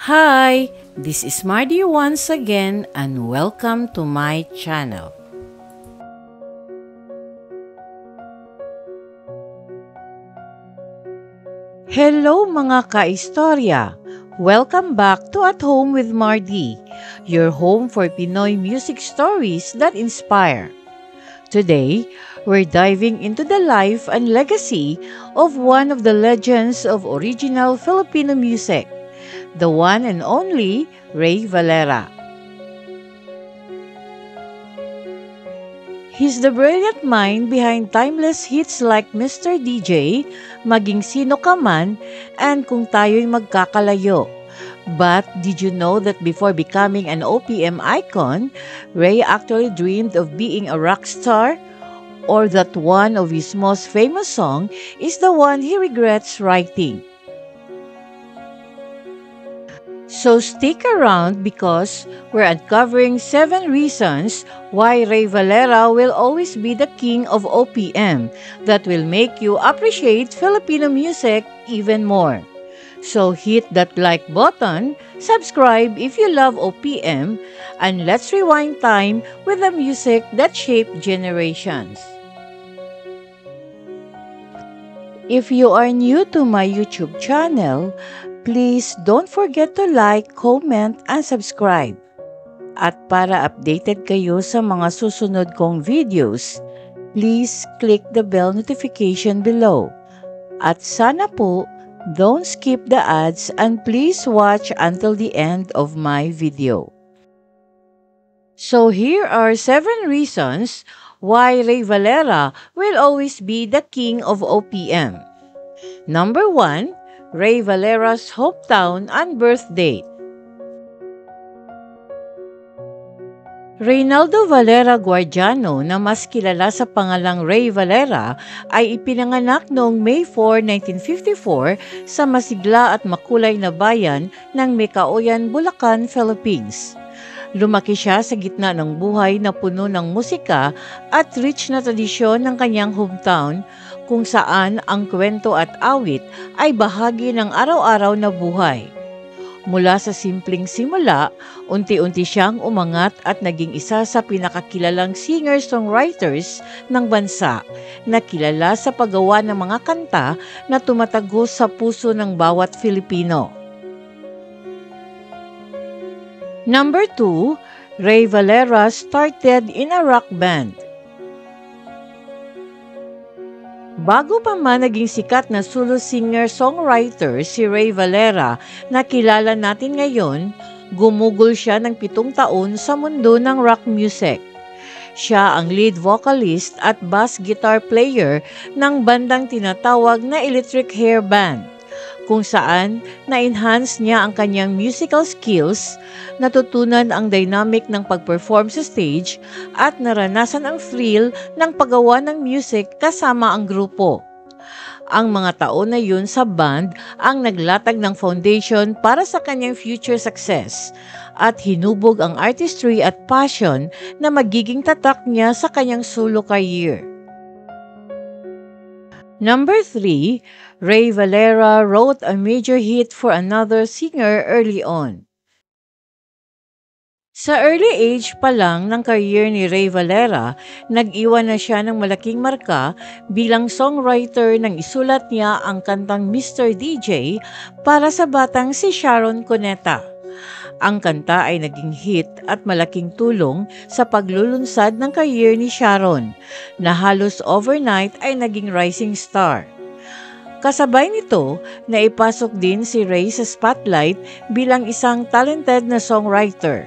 Hi, this is Mardy once again and welcome to my channel. Hello mga kaistorya! Welcome back to At Home with Mardy, your home for Pinoy music stories that inspire. Today, we're diving into the life and legacy of one of the legends of original Filipino music, the one and only Rey Valera. He's the brilliant mind behind timeless hits like Mr. DJ, Maging Sino Ka Man, and Kung Tayo'y Magkakalayo. But did you know that before becoming an OPM icon, Rey actually dreamed of being a rock star? Or that one of his most famous songs is the one he regrets writing? So stick around because we're uncovering 7 reasons why Rey Valera will always be the king of OPM that will make you appreciate Filipino music even more. So hit that like button, subscribe if you love OPM, and let's rewind time with the music that shaped generations. If you are new to my YouTube channel, please don't forget to like, comment, and subscribe. At para updated kayo sa mga susunod kong videos, please click the bell notification below. At sana po, don't skip the ads and please watch until the end of my video. So here are 7 reasons why Rey Valera will always be the king of OPM. Number 1, Rey Valera's hometown and birth date. Reynaldo Valera Guardiano, na mas kilala sa pangalang Rey Valera, ay ipinanganak noong May 4, 1954 sa masigla at makulay na bayan ng Mekaoyan, Bulacan, Philippines. Lumaki siya sa gitna ng buhay na puno ng musika at rich na tradisyon ng kanyang hometown, kung saan ang kwento at awit ay bahagi ng araw-araw na buhay. Mula sa simpleng simula, unti-unti siyang umangat at naging isa sa pinakakilalang singer-songwriters ng bansa na kilala sa paggawa ng mga kanta na tumatagos sa puso ng bawat Filipino. Number 2, Rey Valera started in a rock band. Bago pa man naging sikat na solo singer-songwriter si Rey Valera na kilala natin ngayon, gumugol siya ng 7 taon sa mundo ng rock music. Siya ang lead vocalist at bass guitar player ng bandang tinatawag na Electric Hair Band, kung saan na-enhance niya ang kanyang musical skills, natutunan ang dynamic ng pag-perform sa stage, at naranasan ang thrill ng paggawa ng music kasama ang grupo. Ang mga taon na yun sa band ang naglatag ng foundation para sa kanyang future success at hinubog ang artistry at passion na magiging tatak niya sa kanyang solo career. Number 3, Rey Valera wrote a major hit for another singer early on. Sa early age pa lang ng career ni Rey Valera, nag-iwan na siya ng malaking marka bilang songwriter nang isulat niya ang kantang Mr. DJ para sa batang si Sharon Cuneta. Ang kanta ay naging hit at malaking tulong sa paglulunsad ng career ni Sharon, na halos overnight ay naging rising star. Kasabay nito, naipasok din si Rey sa spotlight bilang isang talented na songwriter,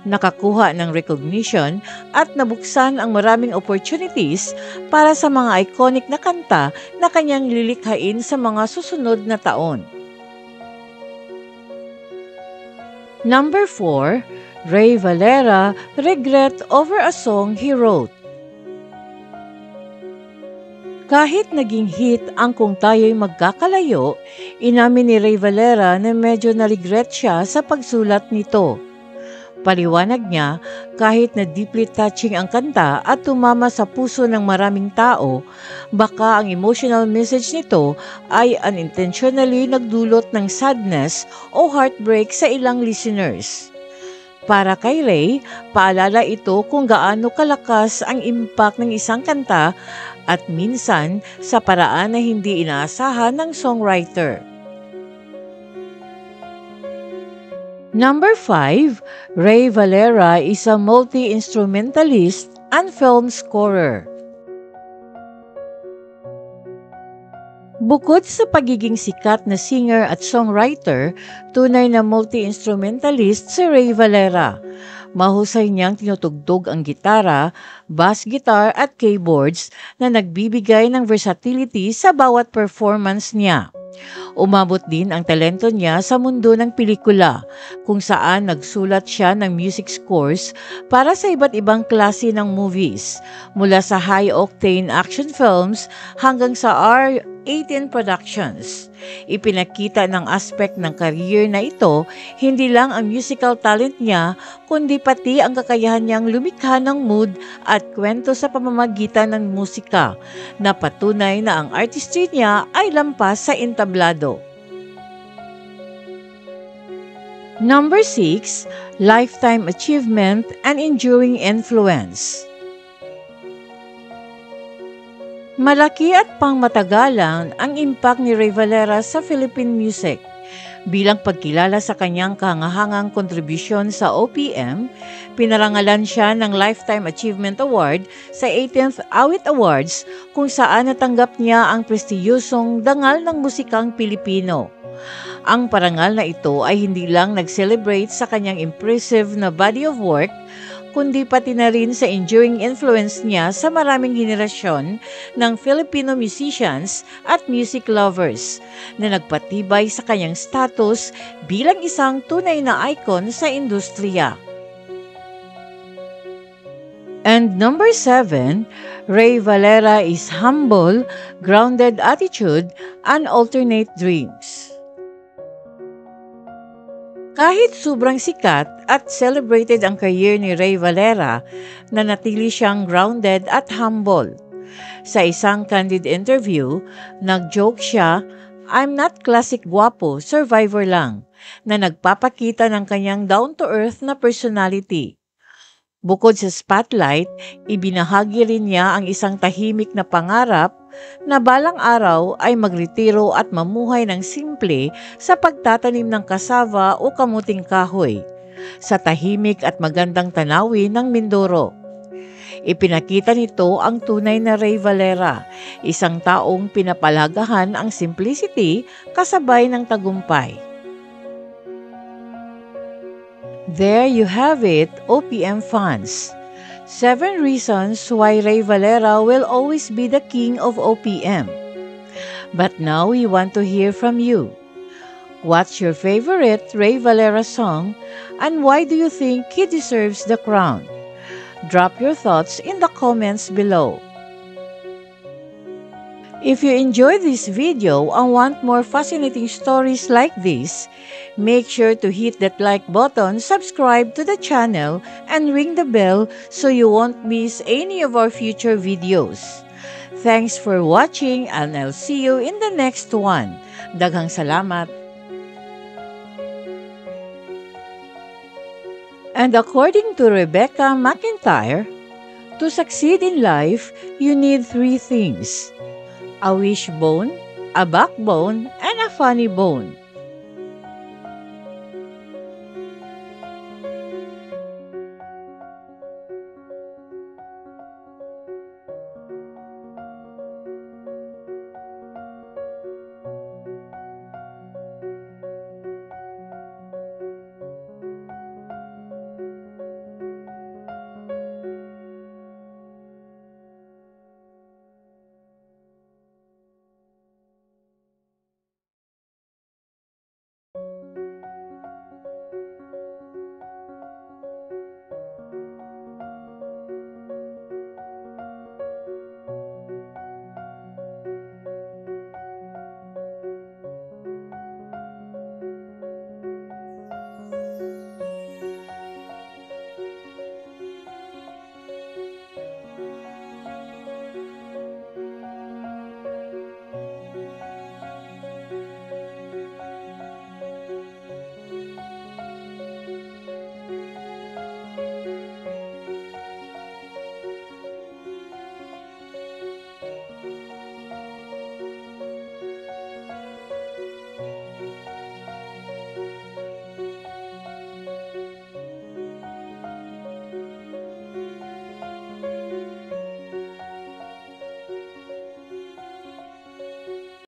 nakakuha ng recognition at nabuksan ang maraming opportunities para sa mga iconic na kanta na kanyang lilikhain sa mga susunod na taon. Number 4, Rey Valera regret over a song he wrote. Kahit naging hit ang Kung Tayo'y Magkakalayo, inamin ni Rey Valera na medyo na-regret siya sa pagsulat nito. Paliwanag niya, kahit na deeply touching ang kanta at tumama sa puso ng maraming tao, baka ang emotional message nito ay unintentionally nagdulot ng sadness o heartbreak sa ilang listeners. Para kay Ray, paalala ito kung gaano kalakas ang impact ng isang kanta at minsan sa paraan na hindi inaasahan ng songwriter. Number 5, Ray Valera is a multi-instrumentalist and film scorer. Bukod sa pagiging sikat na singer at songwriter, tunay na multi-instrumentalist si Ray Valera. Mahusay niyang tinutugtog ang gitara, bass guitar at keyboards na nagbibigay ng versatility sa bawat performance niya. Umabot din ang talento niya sa mundo ng pelikula, kung saan nagsulat siya ng music scores para sa iba't ibang klase ng movies, mula sa high-octane action films hanggang sa R18 productions. Ipinakita ng aspect ng career na ito, hindi lang ang musical talent niya, kundi pati ang kakayahan niyang lumikha ng mood at kwento sa pamamagitan ng musika, na patunay na ang artistry niya ay lampas sa entablado. Number 6, Lifetime Achievement and Enduring Influence. Malaki at pangmatagalan ang impact ni Ray Valera sa Philippine music. Bilang pagkilala sa kanyang kahangahangang kontribusyon sa OPM, pinarangalan siya ng Lifetime Achievement Award sa 18th Awit Awards, kung saan natanggap niya ang prestiyosong dangal ng musikang Pilipino. Ang parangal na ito ay hindi lang nag-celebrate sa kanyang impressive na body of work, kundi pati na rin sa enduring influence niya sa maraming henerasyon ng Filipino musicians at music lovers, na nagpatibay sa kanyang status bilang isang tunay na icon sa industriya. And number 7, Ray Valera is humble, grounded attitude, and alternate dreams. Kahit sobrang sikat at celebrated ang career ni Ray Valera, nanatili siyang grounded at humble. Sa isang candid interview, nag-joke siya, "I'm not classic guwapo, survivor lang," na nagpapakita ng kanyang down-to-earth na personality. Bukod sa spotlight, ibinahagi rin niya ang isang tahimik na pangarap na balang araw ay magretiro at mamuhay ng simple sa pagtatanim ng kasava o kamuting kahoy sa tahimik at magandang tanawin ng Mindoro. Ipinakita nito ang tunay na Ray Valera, isang taong pinapalagahan ang simplicity kasabay ng tagumpay. There you have it, OPM fans. 7 reasons why Ray Valera will always be the king of OPM. But now we want to hear from you. What's your favorite Ray Valera song, and why do you think he deserves the crown? Drop your thoughts in the comments below. If you enjoyed this video and want more fascinating stories like this, make sure to hit that like button, subscribe to the channel, and ring the bell so you won't miss any of our future videos. Thanks for watching, and I'll see you in the next one. Daghang salamat! And according to Rebecca McIntyre, to succeed in life, you need 3 things: a wishbone, a backbone, and a funny bone.